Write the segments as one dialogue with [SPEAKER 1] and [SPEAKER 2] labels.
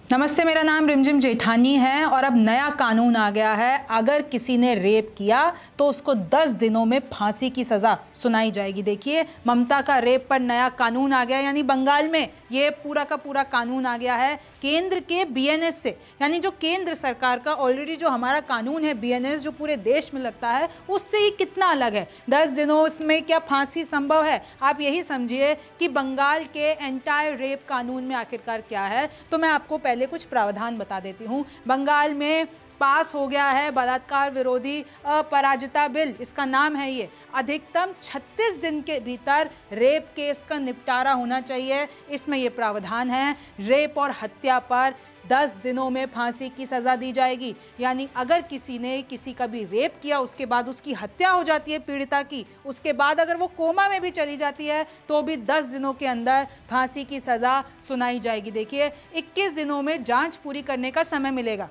[SPEAKER 1] नमस्ते, मेरा नाम रिमझिम जेठानी है और अब नया कानून आ गया है। अगर किसी ने रेप किया तो उसको 10 दिनों में फांसी की सज़ा सुनाई जाएगी। देखिए, ममता का रेप पर नया कानून आ गया, यानी बंगाल में ये पूरा का पूरा कानून आ गया है केंद्र के बीएनएस से, यानी जो केंद्र सरकार का ऑलरेडी जो हमारा कानून है बीएनएस जो पूरे देश में लगता है उससे ही कितना अलग है। 10 दिनों में क्या फांसी संभव है? आप यही समझिए कि बंगाल के एंटायर रेप कानून में आखिरकार क्या है। तो मैं आपको पहले कुछ प्रावधान बता देती हूँ। बंगाल में पास हो गया है बलात्कार विरोधी अपराजिता बिल, इसका नाम है ये। अधिकतम 36 दिन के भीतर रेप केस का निपटारा होना चाहिए। इसमें ये प्रावधान है, रेप और हत्या पर 10 दिनों में फांसी की सज़ा दी जाएगी। यानी अगर किसी ने किसी का भी रेप किया, उसके बाद उसकी हत्या हो जाती है पीड़िता की, उसके बाद अगर वो कोमा में भी चली जाती है तो भी 10 दिनों के अंदर फांसी की सज़ा सुनाई जाएगी। देखिए, 21 दिनों में जांच पूरी करने का समय मिलेगा,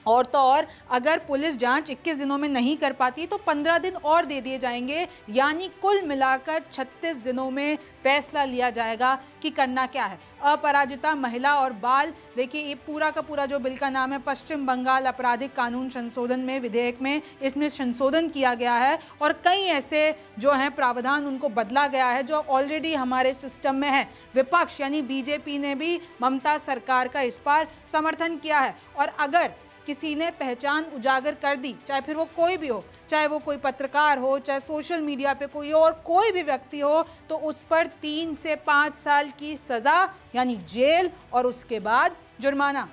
[SPEAKER 1] और तो और अगर पुलिस जांच 21 दिनों में नहीं कर पाती तो 15 दिन और दे दिए जाएंगे। यानी कुल मिलाकर 36 दिनों में फैसला लिया जाएगा कि करना क्या है। अपराजिता महिला और बाल, देखिए ये पूरा का पूरा जो बिल का नाम है पश्चिम बंगाल आपराधिक कानून संशोधन में विधेयक में इसमें संशोधन किया गया है और कई ऐसे जो हैं प्रावधान उनको बदला गया है जो ऑलरेडी हमारे सिस्टम में है। विपक्ष यानी बीजेपी ने भी ममता सरकार का इस पर समर्थन किया है, और अगर किसी ने पहचान उजागर कर दी, चाहे फिर वो कोई भी हो, चाहे वो कोई पत्रकार हो, चाहे सोशल मीडिया पे कोई और कोई भी व्यक्ति हो, तो उस पर 3 से 5 साल की सज़ा यानी जेल और उसके बाद जुर्माना।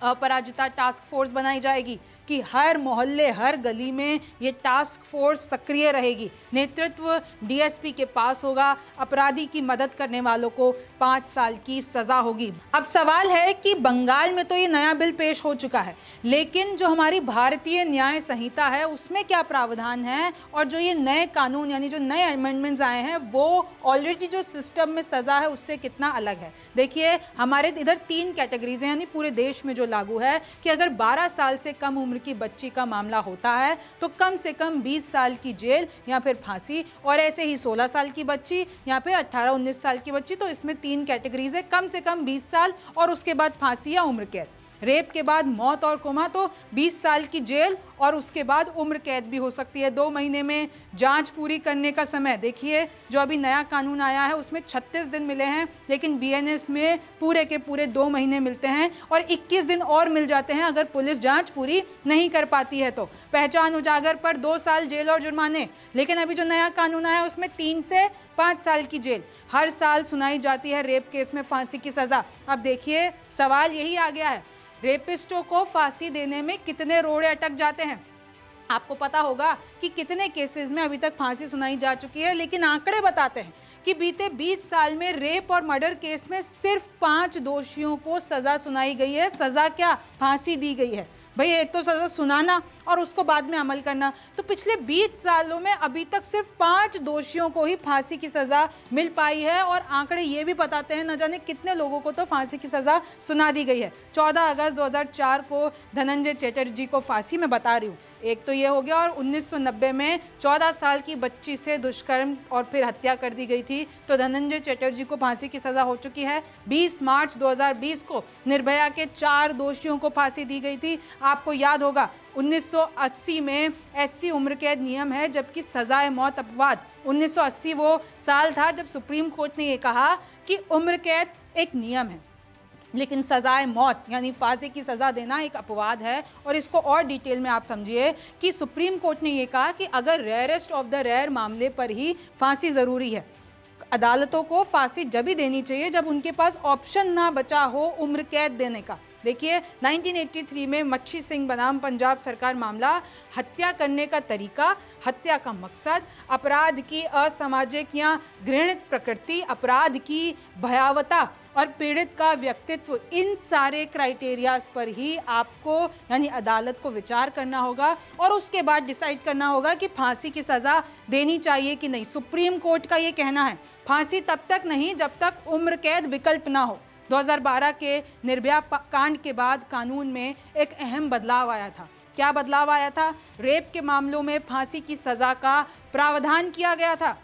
[SPEAKER 1] अपराजिता टास्क फोर्स बनाई जाएगी कि हर मोहल्ले हर गली में ये टास्क फोर्स सक्रिय रहेगी। नेतृत्व डीएसपी के पास होगा। अपराधी की मदद करने वालों को 5 साल की सज़ा होगी। अब सवाल है कि बंगाल में तो ये नया बिल पेश हो चुका है, लेकिन जो हमारी भारतीय न्याय संहिता है उसमें क्या प्रावधान है, और जो ये नए कानून यानी जो नए अमेंडमेंट्स आए हैं वो ऑलरेडी जो सिस्टम में सज़ा है उससे कितना अलग है। देखिए, हमारे इधर 3 कैटेगरीज हैं, यानी पूरे देश में जो लागू है कि अगर 12 साल से कम उम्र की बच्ची का मामला होता है तो कम से कम 20 साल की जेल या फिर फांसी, और ऐसे ही 16 साल की बच्ची या फिर 18-19 साल की बच्ची, तो इसमें 3 कैटेगरीज है, कम से कम 20 साल और उसके बाद फांसी या उम्र कैद। रेप के बाद मौत और कोमा तो 20 साल की जेल और उसके बाद उम्र कैद भी हो सकती है। 2 महीने में जांच पूरी करने का समय, देखिए जो अभी नया कानून आया है उसमें 36 दिन मिले हैं, लेकिन बीएनएस में पूरे के पूरे 2 महीने मिलते हैं और 21 दिन और मिल जाते हैं अगर पुलिस जांच पूरी नहीं कर पाती है तो। पहचान उजागर पर 2 साल जेल और जुर्माने, लेकिन अभी जो नया कानून आया है उसमें 3 से 5 साल की जेल। हर साल सुनाई जाती है रेप केस में फांसी की सज़ा। अब देखिए, सवाल यही आ गया है, रेपिस्टों को फांसी देने में कितने रोड़े अटक जाते हैं। आपको पता होगा कि कितने केसेस में अभी तक फांसी सुनाई जा चुकी है, लेकिन आंकड़े बताते हैं कि बीते 20 साल में रेप और मर्डर केस में सिर्फ 5 दोषियों को सज़ा सुनाई गई है। सज़ा क्या, फांसी दी गई है। भाई, एक तो सज़ा सुनाना और उसको बाद में अमल करना, तो पिछले 20 सालों में अभी तक सिर्फ 5 दोषियों को ही फांसी की सज़ा मिल पाई है, और आंकड़े ये भी बताते हैं न जाने कितने लोगों को तो फांसी की सज़ा सुना दी गई है। 14 अगस्त 2004 को धनंजय चटर्जी को फांसी, में बता रही हूँ, एक तो ये हो गया, और 1990 में 14 साल की बच्ची से दुष्कर्म और फिर हत्या कर दी गई थी, तो धनंजय चटर्जी को फांसी की सज़ा हो चुकी है। 20 मार्च 2020 को निर्भया के 4 दोषियों को फांसी दी गई थी। आपको याद होगा 1980 में एससी उम्र कैद नियम है, जबकि सजाए मौत अपवाद। 1980 वो साल था जब सुप्रीम कोर्ट ने ये कहा कि उम्र कैद एक नियम है, लेकिन सजाए मौत यानी फांसी की सज़ा देना एक अपवाद है। और इसको और डिटेल में आप समझिए कि सुप्रीम कोर्ट ने ये कहा कि अगर रेयरेस्ट ऑफ द रेयर मामले पर ही फांसी ज़रूरी है। अदालतों को फांसी जब ही देनी चाहिए जब उनके पास ऑप्शन ना बचा हो उम्र कैद देने का। देखिए, 1983 में मच्छी सिंह बनाम पंजाब सरकार मामला, हत्या करने का तरीका, हत्या का मकसद, अपराध की असामाजिक या घृणित प्रकृति, अपराध की भयावता और पीड़ित का व्यक्तित्व, इन सारे क्राइटेरियाज पर ही आपको यानी अदालत को विचार करना होगा और उसके बाद डिसाइड करना होगा कि फांसी की सज़ा देनी चाहिए कि नहीं। सुप्रीम कोर्ट का ये कहना है, फांसी तब तक नहीं जब तक उम्र कैद विकल्प ना हो। 2012 के निर्भया कांड के बाद कानून में एक अहम बदलाव आया था। क्या बदलाव आया था? रेप के मामलों में फांसी की सज़ा का प्रावधान किया गया था।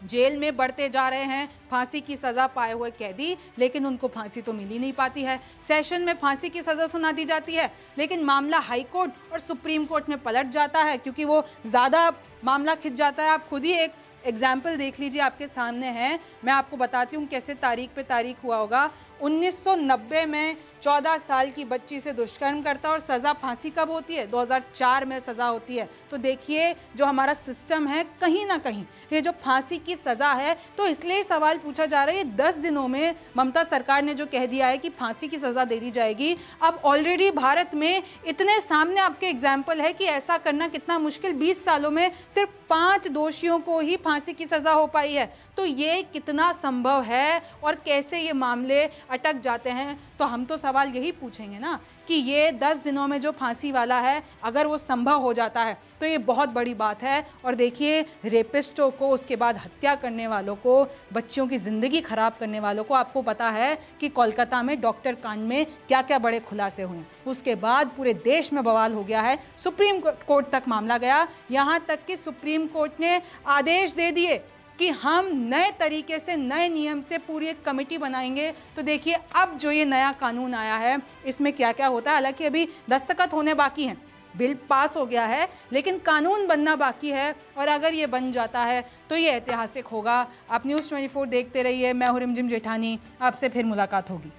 [SPEAKER 1] जेल में बढ़ते जा रहे हैं फांसी की सजा पाए हुए कैदी, लेकिन उनको फांसी तो मिल ही नहीं पाती है। सेशन में फांसी की सजा सुना दी जाती है, लेकिन मामला हाई कोर्ट और सुप्रीम कोर्ट में पलट जाता है क्योंकि वो ज़्यादा मामला खिंच जाता है। आप खुद ही एक एग्जाम्पल देख लीजिए, आपके सामने है। मैं आपको बताती हूँ कैसे तारीख पे तारीख हुआ होगा। 1990 में 14 साल की बच्ची से दुष्कर्म करता और सज़ा फांसी कब होती है? 2004 में सज़ा होती है। तो देखिए जो हमारा सिस्टम है, कहीं ना कहीं ये जो फांसी की सज़ा है, तो इसलिए सवाल पूछा जा रहा है, ये 10 दिनों में ममता सरकार ने जो कह दिया है कि फांसी की सज़ा दे दी जाएगी। अब ऑलरेडी भारत में इतने सामने आपके एग्जाम्पल है कि ऐसा करना कितना मुश्किल। 20 सालों में सिर्फ 5 दोषियों को ही फांसी की सज़ा हो पाई है। तो ये कितना संभव है और कैसे ये मामले अटक जाते हैं? तो हम तो सवाल यही पूछेंगे ना कि ये 10 दिनों में जो फांसी वाला है, अगर वो संभव हो जाता है तो ये बहुत बड़ी बात है। और देखिए रेपिस्टों को, उसके बाद हत्या करने वालों को, बच्चियों की ज़िंदगी ख़राब करने वालों को, आपको पता है कि कोलकाता में डॉक्टर कांड में क्या क्या बड़े खुलासे हुए। उसके बाद पूरे देश में बवाल हो गया है, सुप्रीम कोर्ट तक मामला गया। यहाँ तक कि सुप्रीम कोर्ट ने आदेश दे दिए कि हम नए तरीके से, नए नियम से पूरी एक कमेटी बनाएंगे। तो देखिए अब जो ये नया कानून आया है, इसमें क्या क्या होता है। हालांकि अभी दस्तखत होने बाकी हैं, बिल पास हो गया है, लेकिन कानून बनना बाकी है। और अगर ये बन जाता है तो ये ऐतिहासिक होगा। आप न्यूज़ 24 देखते रहिए। मैं हूं रिमझिम जेठानी, आपसे फिर मुलाकात होगी।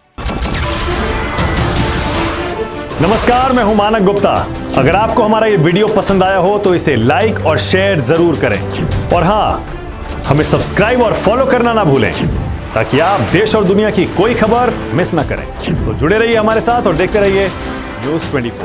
[SPEAKER 2] नमस्कार, मैं हूं मानक गुप्ता। अगर आपको हमारा ये वीडियो पसंद आया हो तो इसे लाइक और शेयर जरूर करें। और हाँ, हमें सब्सक्राइब और फॉलो करना ना भूलें ताकि आप देश और दुनिया की कोई खबर मिस ना करें। तो जुड़े रहिए हमारे साथ और देखते रहिए न्यूज़ 24।